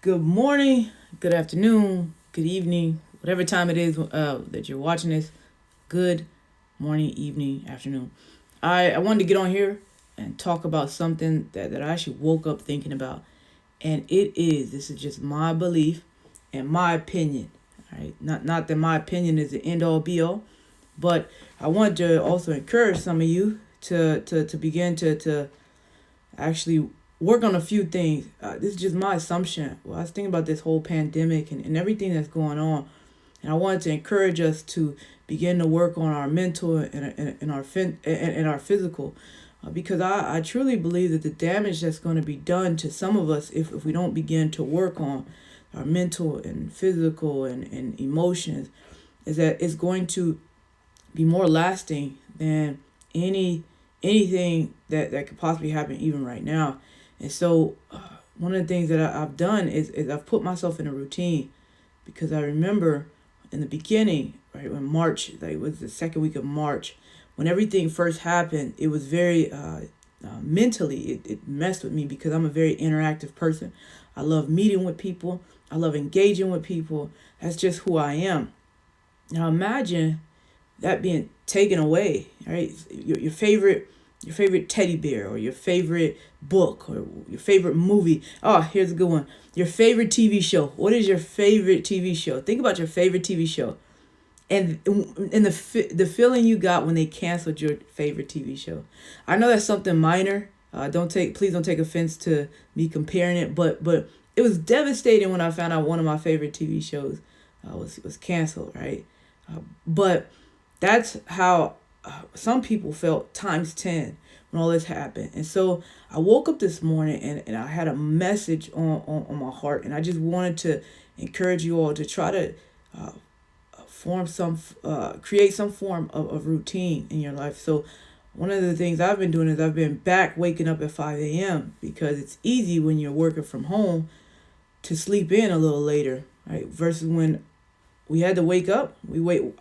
Good morning, good afternoon, good evening, whatever time it is that you're watching this. Good morning, evening, afternoon. I wanted to get on here and talk about something that I actually woke up thinking about. And this is just my belief and my opinion. Right? Not that my opinion is the end all be all, but I want to also encourage some of you to begin to actually work on a few things. This is just my assumption. Well, I was thinking about this whole pandemic and everything that's going on, and I wanted to encourage us to begin to work on our mental and our physical, because I truly believe that the damage that's going to be done to some of us if we don't begin to work on our mental and physical and emotions is that it's going to be more lasting than any anything that could possibly happen even right now. And so one of the things that I've done is I've put myself in a routine, because I remember in the beginning, right, when March, like it was the second week of March, when everything first happened, it was very mentally, it messed with me because I'm a very interactive person. I love meeting with people. I love engaging with people. That's just who I am. Now imagine that being taken away, right? Your favorite teddy bear, or your favorite book, or your favorite movie. Oh, here's a good one. Your favorite TV show. What is your favorite TV show? Think about your favorite TV show, and the feeling you got when they canceled your favorite TV show. I know that's something minor. Don't take Please don't take offense to me comparing it, but it was devastating when I found out one of my favorite TV shows was canceled, right? But that's how some people felt times 10 when all this happened. And so I woke up this morning, and I had a message on my heart. And I just wanted to encourage you all to try to create some form of routine in your life. So one of the things I've been doing is I've been back waking up at 5 a.m. because it's easy when you're working from home to sleep in a little later, right? Versus when we had to wake up.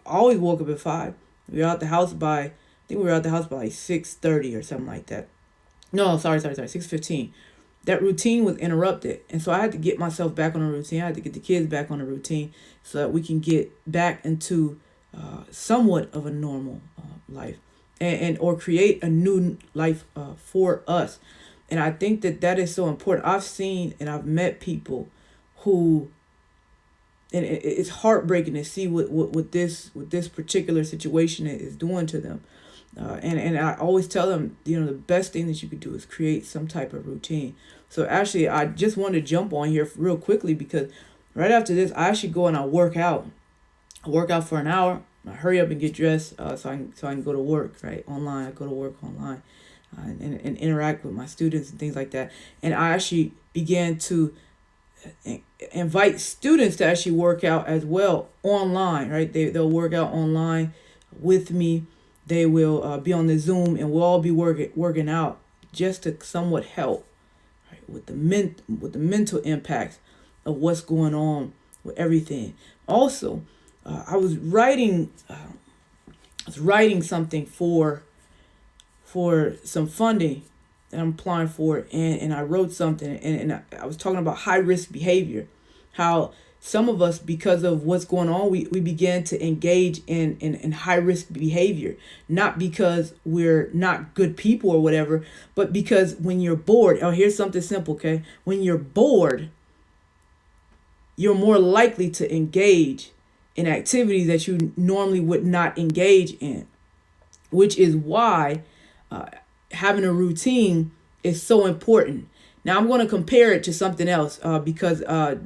Always woke up at 5. We were out the house by, I think we were out the house by like 6:30 or something like that. No, sorry, 6:15. That routine was interrupted, and so I had to get myself back on a routine. I had to get the kids back on a routine so that we can get back into somewhat of a normal life, and or create a new life for us. And I think that is so important. I've seen and I've met people who, and it's heartbreaking to see what this particular situation is doing to them. And I always tell them, the best thing that you could do is create some type of routine. So actually, I just wanted to jump on here real quickly, because right after this, I actually go and I work out. I work out for an hour. I hurry up and get dressed so I can go to work, right, online. I go to work online, and interact with my students and things like that. And I actually began to invite students to actually work out as well online, right? They'll work out online with me. They will be on the Zoom, and we'll all be working out just to somewhat help, right, with the mental impacts of what's going on with everything. Also, I was writing something for some funding that I'm applying for, and I wrote something, and I was talking about high risk behavior, how some of us, because of what's going on, we began to engage in high risk behavior, not because we're not good people or whatever, but because when you're bored. Oh, here's something simple, okay? When you're bored, you're more likely to engage in activities that you normally would not engage in, which is why having a routine is so important. Now I'm going to compare it to something else, because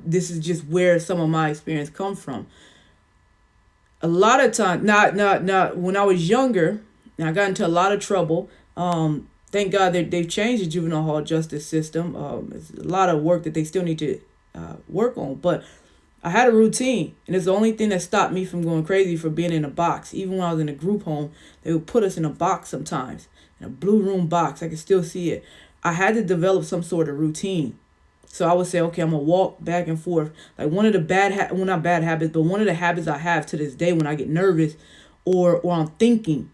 this is just where some of my experience come from. A lot of time, not when I was younger, and I got into a lot of trouble. Thank God that they've changed the juvenile hall justice system. It's a lot of work that they still need to work on, but I had a routine, and it's the only thing that stopped me from going crazy for being in a box. Even when I was in a group home, they would put us in a box sometimes, in a blue room box. I can still see it. I had to develop some sort of routine. So I would say, okay, I'm gonna walk back and forth. Like one of the well, not bad habits, but one of the habits I have to this day when I get nervous, or I'm thinking,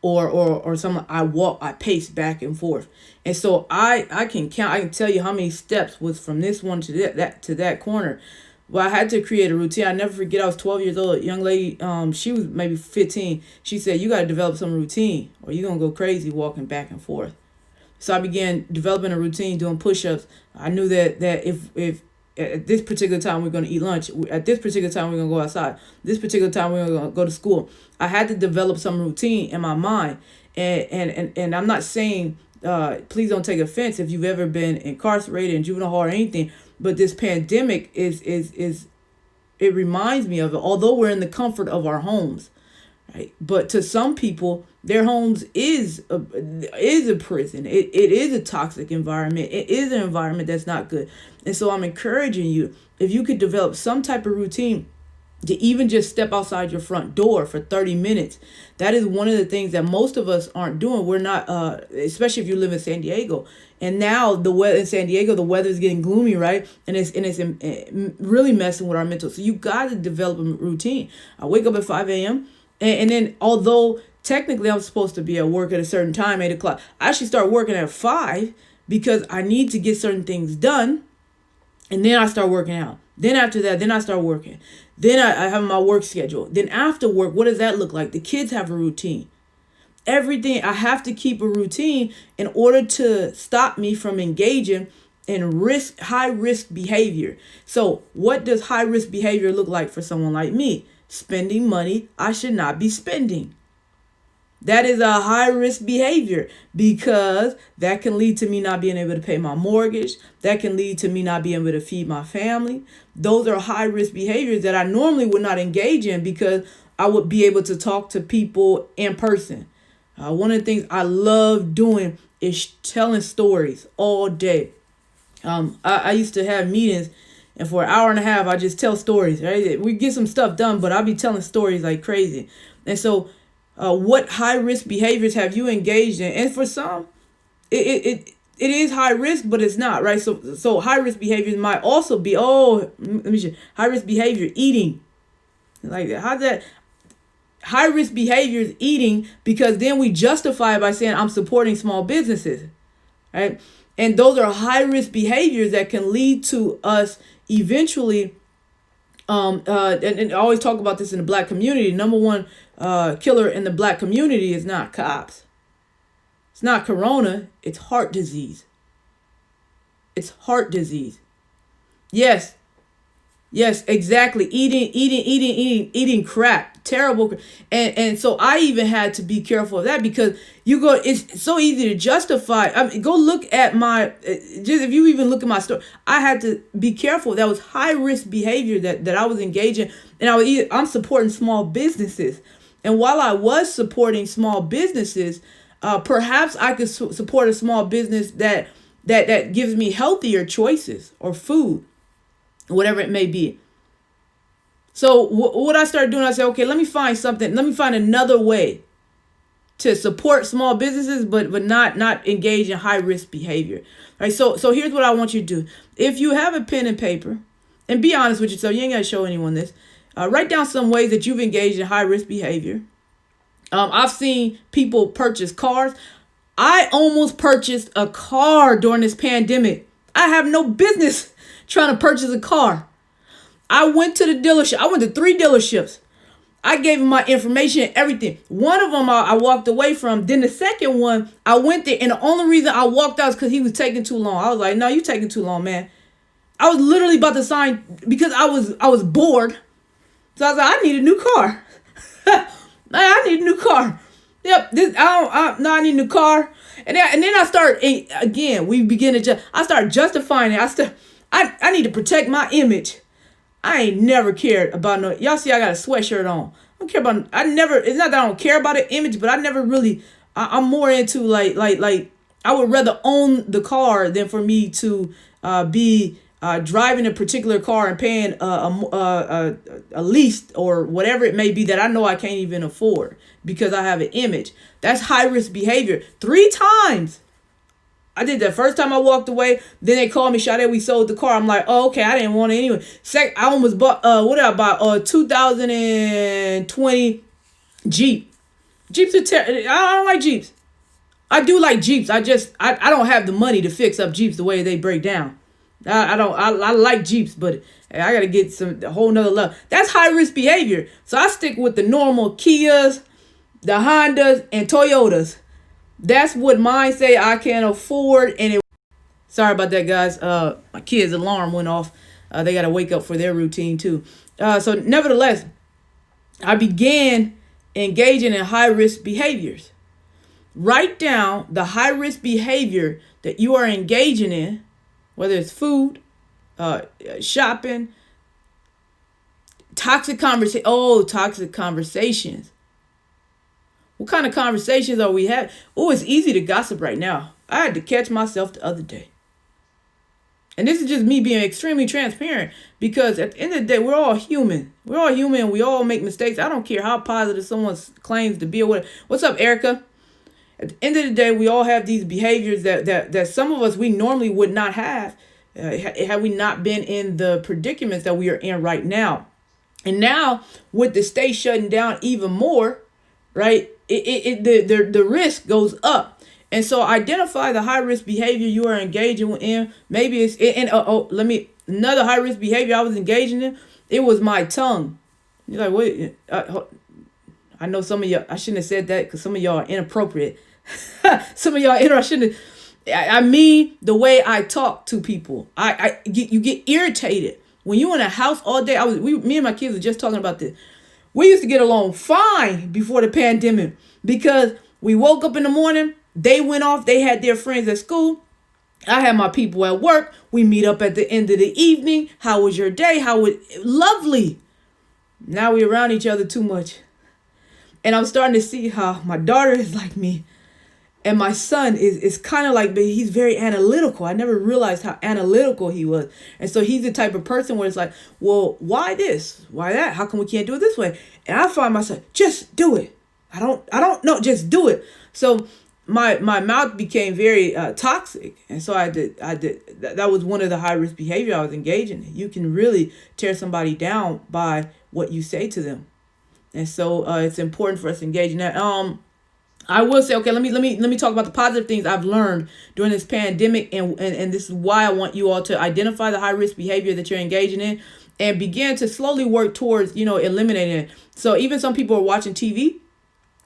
or some I pace back and forth. And so I can tell you how many steps was from this one to that to that corner. Well, I had to create a routine. I never forget, I was 12 years old. A young lady, she was maybe 15. She said, you got to develop some routine or you're going to go crazy walking back and forth. So I began developing a routine, doing push-ups. I knew that if at this particular time we're going to eat lunch, at this particular time we're going to go outside, this particular time we're going to go to school. I had to develop some routine in my mind. And I'm not saying, please don't take offense if you've ever been incarcerated in juvenile hall or anything, but this pandemic is it reminds me of it. Although we're in the comfort of our homes, right? But to some people, their homes is a prison. It is a toxic environment. It is an environment that's not good. And so I'm encouraging you, if you could develop some type of routine to even just step outside your front door for 30 minutes. That is one of the things that most of us aren't doing. We're not, especially if you live in San Diego. And now the weather in San Diego, the weather is getting gloomy, right? And it's really messing with our mental. So you got to develop a routine. I wake up at 5 a.m. And then although technically I'm supposed to be at work at a certain time, 8 o'clock, I actually start working at 5 because I need to get certain things done. And then I start working out. Then after that, then I start working. Then I have my work schedule. Then after work, what does that look like? The kids have a routine. Everything, I have to keep a routine in order to stop me from engaging in high risk behavior. So what does high risk behavior look like for someone like me? Spending money I should not be spending. That is a high risk behavior because that can lead to me not being able to pay my mortgage. That can lead to me not being able to feed my family. Those are high risk behaviors that I normally would not engage in because I would be able to talk to people in person. One of the things I love doing is telling stories all day. I used to have meetings and for an hour and a half, I just tell stories, right? We get some stuff done, but I'll be telling stories like crazy. And so what high risk behaviors have you engaged in? And for some, it is high risk, but it's not, right? So high risk behaviors might also be, let me show you, high risk behavior, eating. Like how's that? High risk behavior is eating because then we justify it by saying I'm supporting small businesses, right? And those are high risk behaviors that can lead to us eventually. And I always talk about this in the Black community. Number one killer in the Black community is not cops. It's not corona. It's heart disease. It's heart disease. Yes, exactly. Eating crap. Terrible. And so I even had to be careful of that because it's so easy to justify. I mean, go look at just if you even look at my story, I had to be careful. That was high risk behavior that I was engaging. And I'm supporting small businesses. And while I was supporting small businesses, perhaps I could support a small business that gives me healthier choices or food, whatever it may be. So what I started doing, I said, okay, let me find something. Let me find another way to support small businesses, but not engage in high risk behavior. Right. So here's what I want you to do. If you have a pen and paper, and be honest with yourself, you ain't got to show anyone this. Write down some ways that you've engaged in high risk behavior. I've seen people purchase cars. I almost purchased a car during this pandemic. I have no business trying to purchase a car. I went to the dealership. I went to 3 dealerships. I gave him my information and everything. One of them I walked away from. Then the second one, I went there. And the only reason I walked out is because he was taking too long. I was like, no, you taking too long, man. I was literally about to sign because I was bored. So I was like, I need a new car. I need a new car. Yep. I need a new car. And then I start, again, I start justifying it. I need to protect my image. I ain't never cared about no, y'all see I got a sweatshirt on. I don't care about, it's not that I don't care about an image, but I never really, I'm more into like, I would rather own the car than for me to be driving a particular car and paying a lease or whatever it may be that I know I can't even afford because I have an image. That's high risk behavior. 3 times. I did that first time I walked away. Then they called me, Sade, we sold the car. I'm like, oh, okay, I didn't want it anyway. I almost bought, what did I buy? 2020 Jeep. Jeeps are I don't like Jeeps. I do like Jeeps. I don't have the money to fix up Jeeps the way they break down. I don't. I like Jeeps, but I gotta get a whole nother level. That's high risk behavior. So I stick with the normal Kias, the Hondas, and Toyotas. That's what mine say I can afford. And sorry about that, guys. My kids' alarm went off. They gotta wake up for their routine too. So nevertheless, I began engaging in high risk behaviors. Write down the high risk behavior that you are engaging in, whether it's food, shopping, toxic conversation. Oh, toxic conversations. What kind of conversations are we having? Oh, it's easy to gossip right now. I had to catch myself the other day. And this is just me being extremely transparent, because at the end of the day, we're all human. We're all human. We all make mistakes. I don't care how positive someone claims to be or whatever. What's up, Erica? At the end of the day, we all have these behaviors that some of us we normally would not have had we not been in the predicaments that we are in right now. And now with the state shutting down even more, right? The risk goes up. And so identify the high risk behavior you are engaging in. Maybe it's another high risk behavior I was engaging in. It was my tongue. You're like, wait, I know some of y'all, I shouldn't have said that because some of y'all are inappropriate. Some of y'all, I shouldn't have. I mean, the way I talk to people, you get irritated when you in a house all day. Me and my kids were just talking about this. We used to get along fine before the pandemic because we woke up in the morning, they went off, they had their friends at school. I had my people at work. We meet up at the end of the evening. How was your day? Lovely. Now we're around each other too much. And I'm starting to see how my daughter is like me. And my son is kind of like, but he's very analytical. I never realized how analytical he was. And so he's the type of person where it's like, well, why this? Why that? How come we can't do it this way? And I find myself, just do it. I don't know, just do it. So my mouth became very toxic. And so I did. That was one of the high risk behavior I was engaging in. You can really tear somebody down by what you say to them. And so it's important for us to engage in that. I will say, okay, let me talk about the positive things I've learned during this pandemic, and this is why I want you all to identify the high risk behavior that you're engaging in and begin to slowly work towards, eliminating it. So even some people are watching TV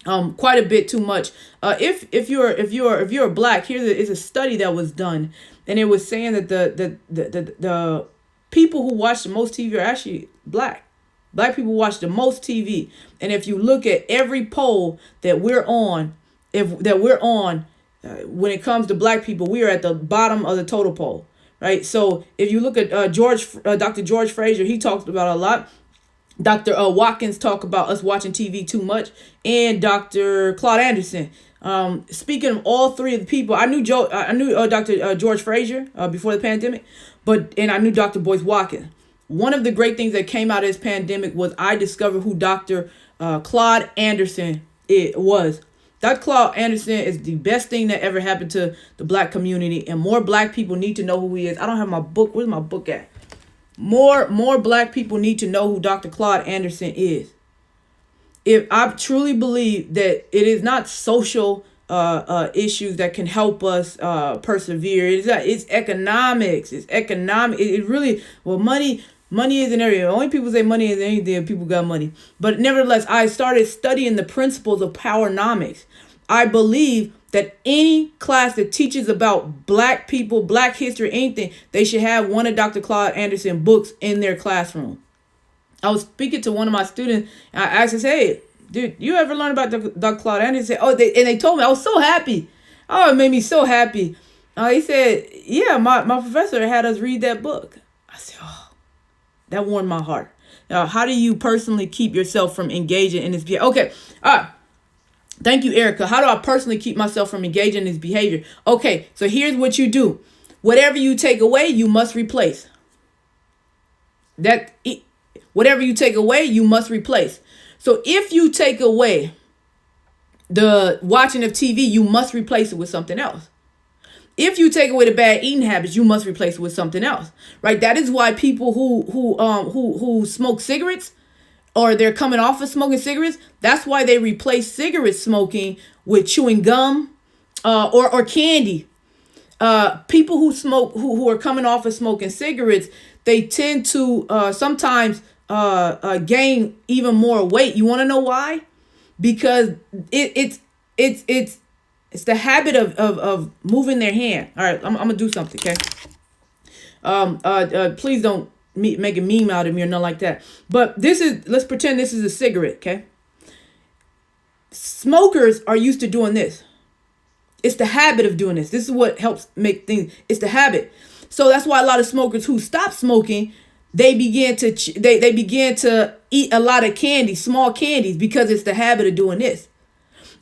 quite a bit too much. If you're black, here is a study that was done, and it was saying that the people who watch the most TV are actually black. Black people watch the most TV. And if you look at every poll that we're on, when it comes to black people, we are at the bottom of the total poll, right? So if you look at Dr. George Fraser, he talks about a lot. Dr. Watkins talk about us watching TV too much, and Dr. Claude Anderson. Speaking of all three of the people, I knew Dr. George Fraser before the pandemic, and I knew Dr. Boyce Watkins. One of the great things that came out of this pandemic was I discovered who Dr. Claude Anderson was. Dr. Claude Anderson is the best thing that ever happened to the black community, and more black people need to know who he is. I don't have my book. Where's my book at? More black people need to know who Dr. Claude Anderson is. If I truly believe that it is not social issues that can help us persevere. It's economics. It's economic. It really, money is an area. Only people say money is anything. People got money. But nevertheless, I started studying the principles of powernomics. I believe that any class that teaches about black people, black history, anything, they should have one of Dr. Claude Anderson books in their classroom. I was speaking to one of my students, and I asked him, hey, dude, you ever learn about Dr. Claude Anderson? They told me. I was so happy. Oh, it made me so happy. He said, yeah, my professor had us read that book. I said, oh, that warmed my heart. Now, how do you personally keep yourself from engaging in this behavior? Okay, all right. Thank you, Erica. How do I personally keep myself from engaging in this behavior? Okay, so here's what you do. Whatever you take away, you must replace. Whatever you take away, you must replace. So if you take away the watching of TV, you must replace it with something else. If you take away the bad eating habits, you must replace it with something else, right? That is why people who smoke cigarettes, or they're coming off of smoking cigarettes. That's why they replace cigarette smoking with chewing gum, or candy. People who smoke, who are coming off of smoking cigarettes, they tend to sometimes gain even more weight. You want to know why? Because it's the habit of moving their hand. All right, I'm gonna do something, okay? Please don't make a meme out of me or nothing like that. But let's pretend this is a cigarette, okay? Smokers are used to doing this. It's the habit of doing this. This is what helps make things. It's the habit. So that's why a lot of smokers who stop smoking, they begin to eat a lot of candy, small candies, because it's the habit of doing this.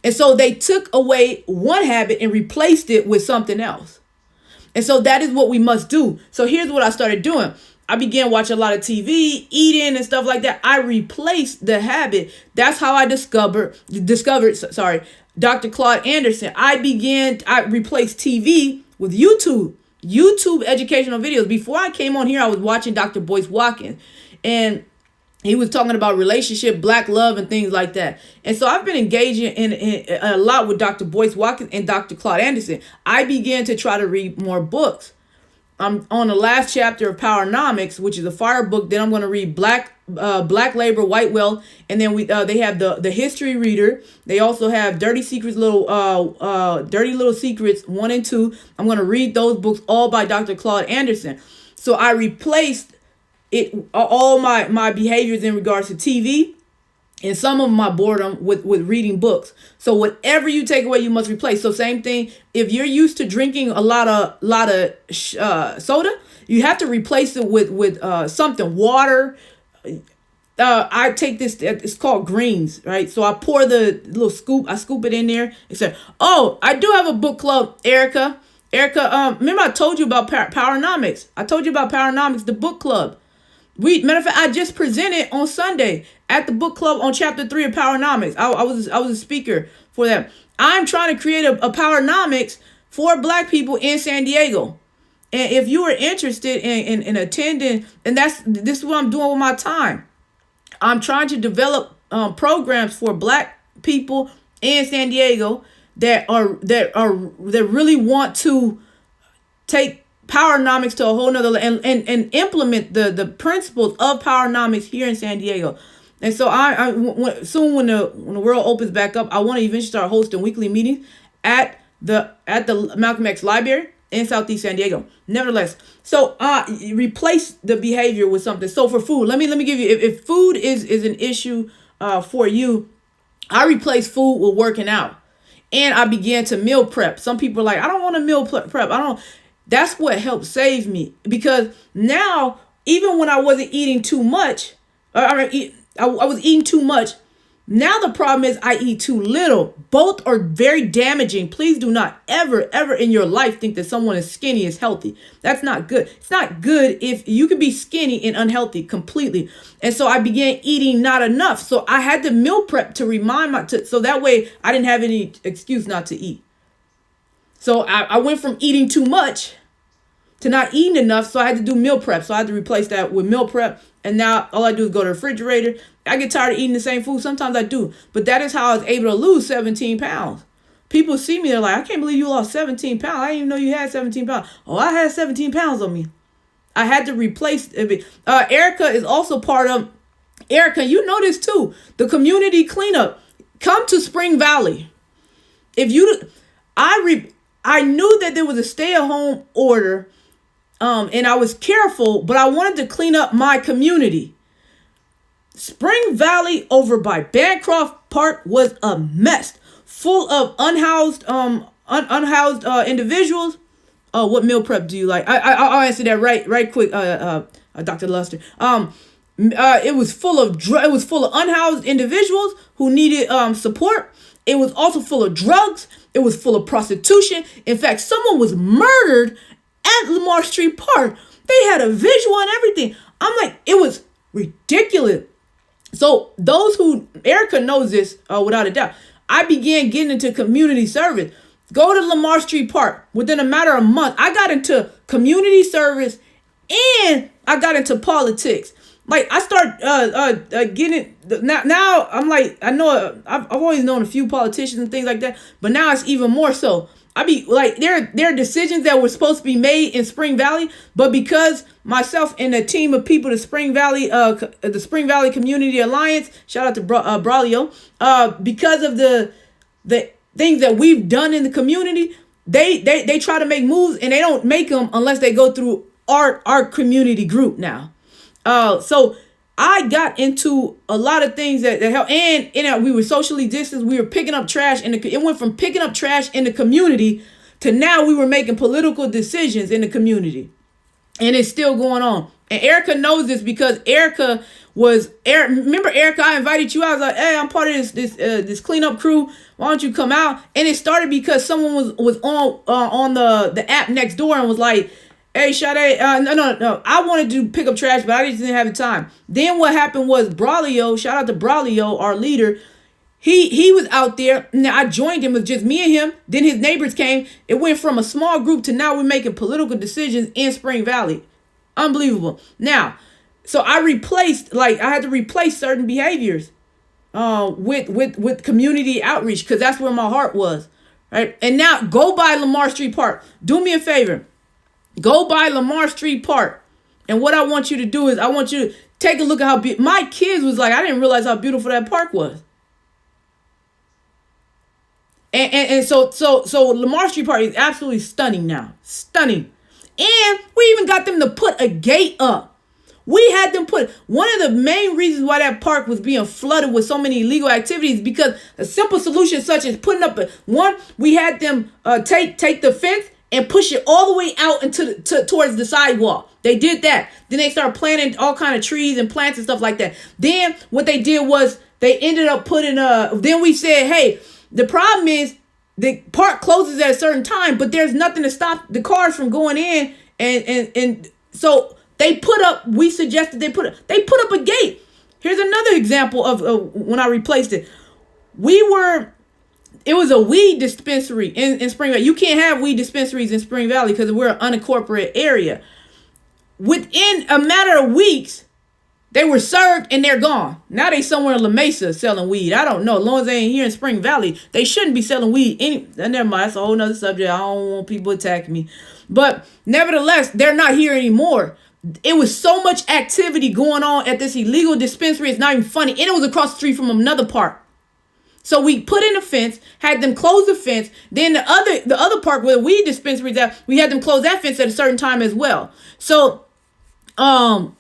And so they took away one habit and replaced it with something else. And so that is what we must do. So here's what I started doing. I began watching a lot of TV, eating and stuff like that. I replaced the habit. That's how I discovered Dr. Claude Anderson. I replaced TV with YouTube educational videos. Before I came on here, I was watching Dr. Boyce Watkins, and he was talking about relationship, black love, and things like that. And so I've been engaging in a lot with Dr. Boyce Watkins and Dr. Claude Anderson. I began to try to read more books. I'm on the last chapter of Powernomics, which is a fire book. Then I'm going to read Black Labor, White Wealth, and then they have the History Reader. They also have Dirty Little Secrets 1 and 2. I'm going to read those books, all by Dr. Claude Anderson. So I replaced all my behaviors in regards to TV and some of my boredom with reading books. So whatever you take away, you must replace. So same thing. If you're used to drinking a lot of soda, you have to replace it with something, water. I take this. It's called greens, right? So I pour the little scoop. I scoop it in there. It said, "Oh, I do have a book club, Erica. Remember I told you about Powernomics. I told you about Powernomics, the book club. Matter of fact, I just presented on Sunday at the book club on chapter 3 of Powernomics. I was a speaker for that. I'm trying to create a Powernomics for Black people in San Diego. And if you are interested in attending, and this is what I'm doing with my time. I'm trying to develop programs for Black people in San Diego that really want to take Powernomics to a whole nother level and implement the principles of Powernomics here in San Diego. And so soon when the world opens back up, I want to eventually start hosting weekly meetings at the Malcolm X Library in Southeast San Diego. Nevertheless, so replace the behavior with something. So for food, let me give you, if food is an issue for you, I replace food with working out, and I began to meal prep. Some people are like, I don't want to meal prep. That's what helped save me, because now, even when I wasn't eating too much, I was eating too much. Now the problem is I eat too little. Both are very damaging. Please do not ever in your life think that someone is skinny is healthy. That's not good. It's not good if you can be skinny and unhealthy completely. And so I began eating not enough. So I had to meal prep to remind so that way I didn't have any excuse not to eat. So I went from eating too much to not eating enough. So I had to do meal prep. So I had to replace that with meal prep. And now all I do is go to the refrigerator. I get tired of eating the same food. Sometimes I do. But that is how I was able to lose 17 pounds. People see me, they're like, I can't believe you lost 17 pounds. I didn't even know you had 17 pounds. Oh, I had 17 pounds on me. I had to replace it. Erica is also part of, Erica, you know this too, the community cleanup. Come to Spring Valley. I knew that there was a stay-at-home order, and I was careful, but I wanted to clean up my community. Spring Valley over by Bancroft Park was a mess, full of unhoused individuals. What meal prep do you like? I'll answer that right quick, Dr. Luster. It was full of unhoused individuals who needed support. It was also full of drugs. It was full of prostitution. In fact, someone was murdered at Lamar Street Park. They had a visual and everything. I'm like, it was ridiculous. So those who, Erica knows this without a doubt. I began getting into community service. Go to Lamar Street Park. Within a matter of a month, I got into community service and I got into politics. Like I start getting it now. I'm like, I know I've always known a few politicians and things like that, but now it's even more so. I be like, there are decisions that were supposed to be made in Spring Valley, but because myself and a team of people, the Spring Valley Community Alliance, shout out to Braulio, because of the things that we've done in the community, they try to make moves and they don't make them unless they go through our community group now. So I got into a lot of things that helped, and we were socially distanced. We were picking up trash, and it went from picking up trash in the community to now we were making political decisions in the community, and it's still going on. And Erica knows this because remember Erica, I invited you out. I was like, hey, I'm part of this cleanup crew. Why don't you come out? And it started because someone was on the app next door and was like, hey, Sade, no. I wanted to pick up trash, but I just didn't have the time. Then what happened was Braulio, shout out to Braulio, our leader. He was out there. Now I joined him with just me and him. Then his neighbors came. It went from a small group to now we're making political decisions in Spring Valley. Unbelievable. Now, so I had to replace certain behaviors with community outreach because that's where my heart was. Right. And now go by Lamar Street Park. Do me a favor. Go by Lamar Street Park. And what I want you to do is I want you to take a look at how my kids was like, I didn't realize how beautiful that park was. And so Lamar Street Park is absolutely stunning now. Stunning. And we even got them to put a gate up. We had them put one of the main reasons why that park was being flooded with so many illegal activities because a simple solution such as putting up we had them take the fence and push it all the way out towards the sidewalk. They did that. Then they started planting all kind of trees and plants and stuff like that. Then what they did was they ended up putting then we said, hey, the problem is the park closes at a certain time, but there's nothing to stop the cars from going in. And so we suggested they put up a gate. Here's another example of when I replaced it. It was a weed dispensary in Spring Valley. You can't have weed dispensaries in Spring Valley because we're an unincorporated area. Within a matter of weeks, they were served and they're gone. Now they somewhere in La Mesa selling weed. I don't know. As long as they ain't here in Spring Valley, they shouldn't be selling weed. Never mind. That's a whole nother subject. I don't want people attacking me. But nevertheless, they're not here anymore. It was so much activity going on at this illegal dispensary. It's not even funny. And it was across the street from another park. So we put in a fence, had them close the fence. Then the other park where the weed dispensary is at, we had them close that fence at a certain time as well. So it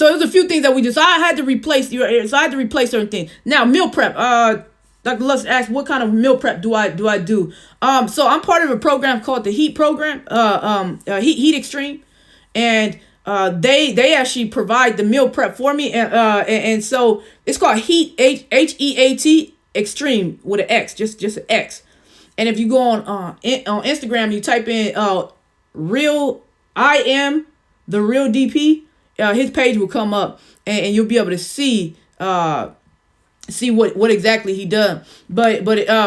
was a few things that we did. So I had to replace certain things. Now meal prep. Dr. Lux asked, what kind of meal prep do I do? So I'm part of a program called the HEAT program, Heat Extreme, and they actually provide the meal prep for me, and so it's called HEAT, HEAT Extreme with an X, just an X. And if you go on Instagram, you type in I am the real DP, his page will come up, and you'll be able to see what exactly he done. But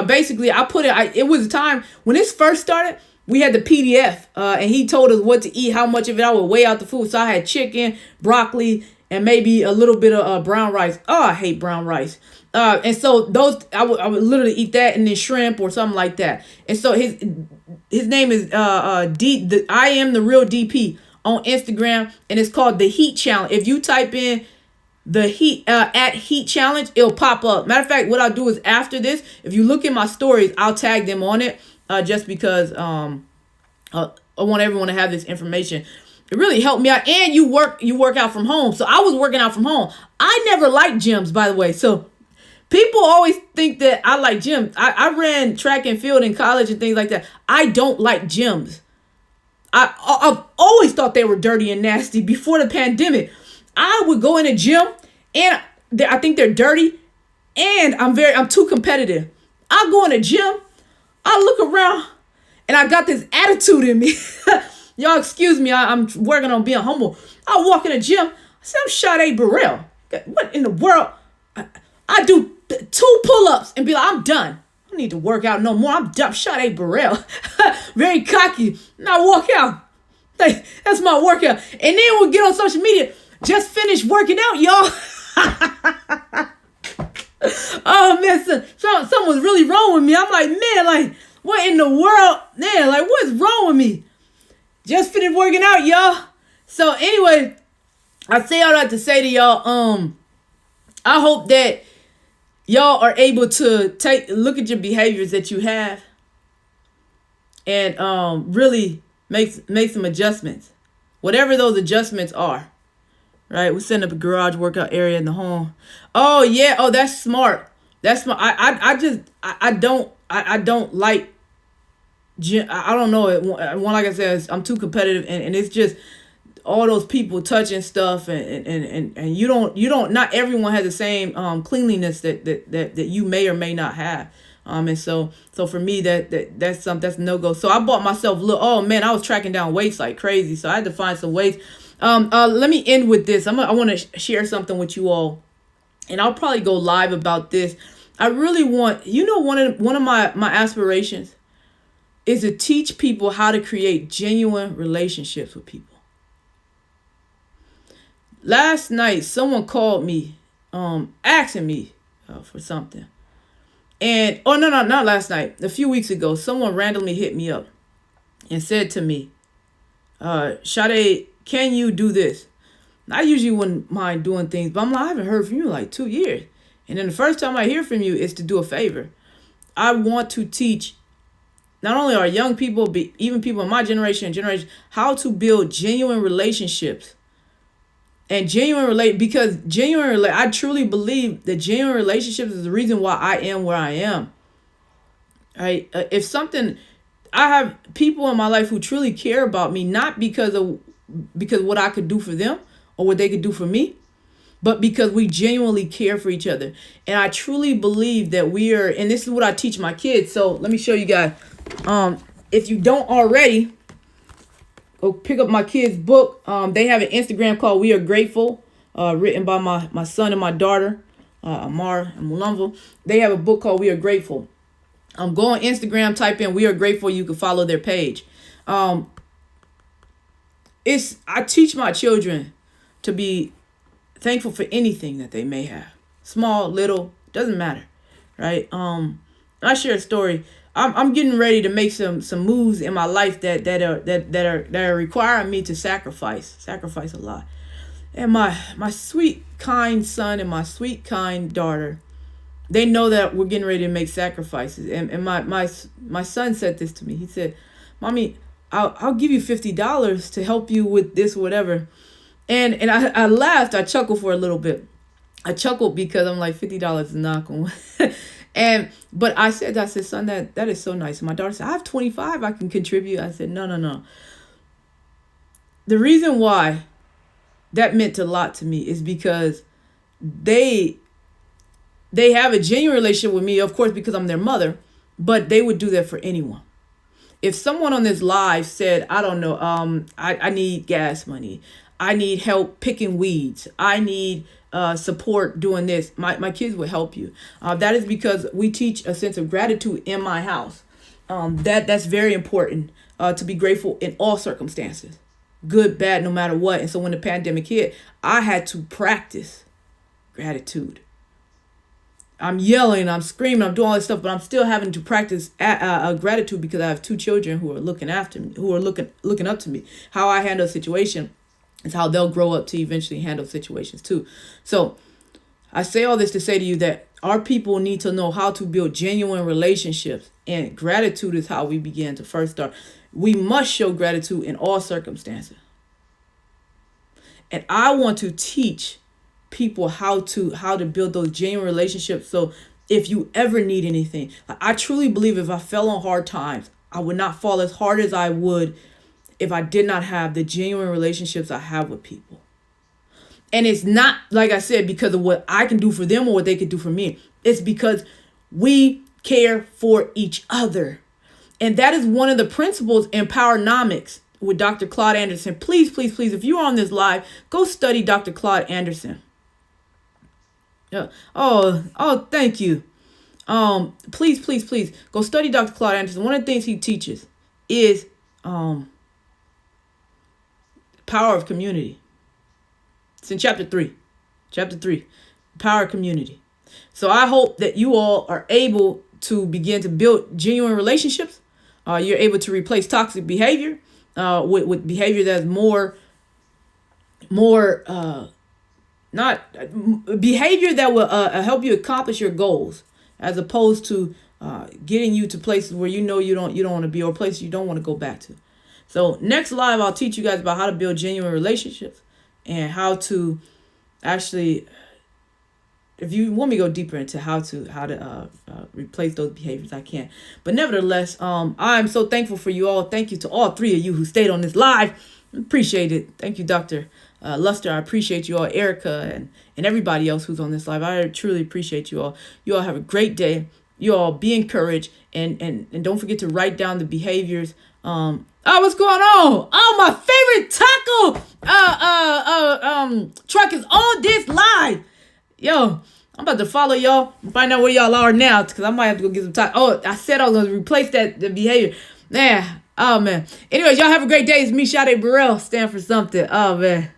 basically I put it. It was a time when this first started. We had the PDF, and he told us what to eat, how much of it I would weigh out the food. So I had chicken, broccoli, and maybe a little bit of brown rice. Oh, I hate brown rice. And so those I would literally eat that, and then shrimp or something like that. And so his name is I am the real DP on Instagram, and it's called the Heat Challenge. If you type in the Heat at Heat Challenge, it'll pop up. Matter of fact, what I'll do is after this, if you look in my stories, I'll tag them on it. Just because I want everyone to have this information. It really helped me out. And you work out from home. So I was working out from home. I never liked gyms, by the way. So people always think that I like gyms. I ran track and field in college and things like that. I don't like gyms. I've always thought they were dirty and nasty before the pandemic. I would go in a gym and I think they're dirty, and I'm too competitive. I go in a gym, I look around, and I got this attitude in me. Y'all excuse me, I'm working on being humble. I walk in a gym, I say, I'm Sade Burrell. What in the world? I do 2 pull-ups and be like, I'm done. I don't need to work out no more. I'm done. Sade Burrell. Very cocky. And I walk out. Like, that's my workout. And then we'll get on social media. Just finished working out, y'all. Oh man, something was really wrong with me. I'm like, man, like, what in the world? Man, like, what's wrong with me? Just finished working out, y'all. So anyway, I say all that to say to y'all, I hope that y'all are able to look at your behaviors that you have and really make some adjustments. Whatever those adjustments are. Right? We're setting up a garage workout area in the home. Oh yeah. Oh, that's smart. That's smart. I don't like gym. I don't know it. One, like I said, I'm too competitive, and it's just all those people touching stuff, and you don't not everyone has the same cleanliness that you may or may not have. And so for me that's no go. So I bought myself oh man, I was tracking down weights like crazy. So I had to find some weights. Let me end with this. I want to share something with you all, and I'll probably go live about this. I really want, one of my aspirations is to teach people how to create genuine relationships with people. Last night, someone called me, asking me for something. And, no, not last night. A few weeks ago, someone randomly hit me up and said to me, Sade, can you do this? I usually wouldn't mind doing things, but I'm like, I haven't heard from you in like 2 years. And then the first time I hear from you is to do a favor. I want to teach not only our young people, but even people in my generation, how to build genuine relationships. And I truly believe that genuine relationships is the reason why I am where I am. Right? I have people in my life who truly care about me, not because what I could do for them or what they could do for me, but because we genuinely care for each other. And I truly believe that and this is what I teach my kids. So let me show you guys. If you don't already, go pick up my kids' book. They have an Instagram called We Are Grateful, written by my son and my daughter, Amar and Mulumva. They have a book called We Are Grateful. Go on Instagram, type in We Are Grateful. You can follow their page. I teach my children to be thankful for anything that they may have. Small, little, doesn't matter. Right? I share a story. I'm getting ready to make some moves in my life that are requiring me to sacrifice a lot. And my sweet, kind son and my sweet, kind daughter, they know that we're getting ready to make sacrifices. And my son said this to me. He said, "Mommy, I'll give you $50 to help you with this, whatever." And I laughed. I chuckled for a little bit. I chuckled because I'm like, $50 is not going to. But I said, son, that is so nice. And my daughter said, I have 25 I can contribute. I said, no. The reason why that meant a lot to me is because they have a genuine relationship with me, of course, because I'm their mother, but they would do that for anyone. If someone on this live said, I don't know, I need gas money, I need help picking weeds, I need support doing this, my kids will help you. That is because we teach a sense of gratitude in my house. That's very important, to be grateful in all circumstances, good, bad, no matter what. And so when the pandemic hit, I had to practice gratitude. I'm yelling, I'm screaming, I'm doing all this stuff, but I'm still having to practice gratitude because I have 2 children who are looking after me, who are looking up to me. How I handle a situation is how they'll grow up to eventually handle situations too. So I say all this to say to you that our people need to know how to build genuine relationships, and gratitude is how we begin to first start. We must show gratitude in all circumstances. And I want to teach people how to build those genuine relationships. So if you ever need anything, I truly believe if I fell on hard times, I would not fall as hard as I would if I did not have the genuine relationships I have with people. And it's not, like I said, because of what I can do for them or what they can do for me. It's because we care for each other. And that is one of the principles in Powernomics with Dr. Claude Anderson. Please, please, please, if you're on this live, go study Dr. Claude Anderson. Yeah. Oh, thank you. Please, please, please go study Dr. Claude Anderson. One of the things he teaches is power of community. It's in chapter 3. Chapter 3, power of community. So I hope that you all are able to begin to build genuine relationships. You're able to replace toxic behavior with behavior that's more not behavior that will help you accomplish your goals, as opposed to getting you to places where you don't want to be, or places you don't want to go back to. So next live, I'll teach you guys about how to build genuine relationships and how to actually, if you want me to go deeper into how to replace those behaviors, I can. But nevertheless, I'm so thankful for you all. Thank you to all three of you who stayed on this live. Appreciate it. Thank you, Dr. Luster. I appreciate you all, Erica, and everybody else who's on this live. I truly appreciate you all. You all have a great day. You all be encouraged, and don't forget to write down the behaviors. What's going on? Oh, my favorite taco truck is on this live. Yo, I'm about to follow y'all and find out where y'all are now, because I might have to go get some time. Oh, I said I was going to replace the behavior. Man, oh, man. Anyways, y'all have a great day. It's me, Sade Burrell. Stand for something. Oh, man.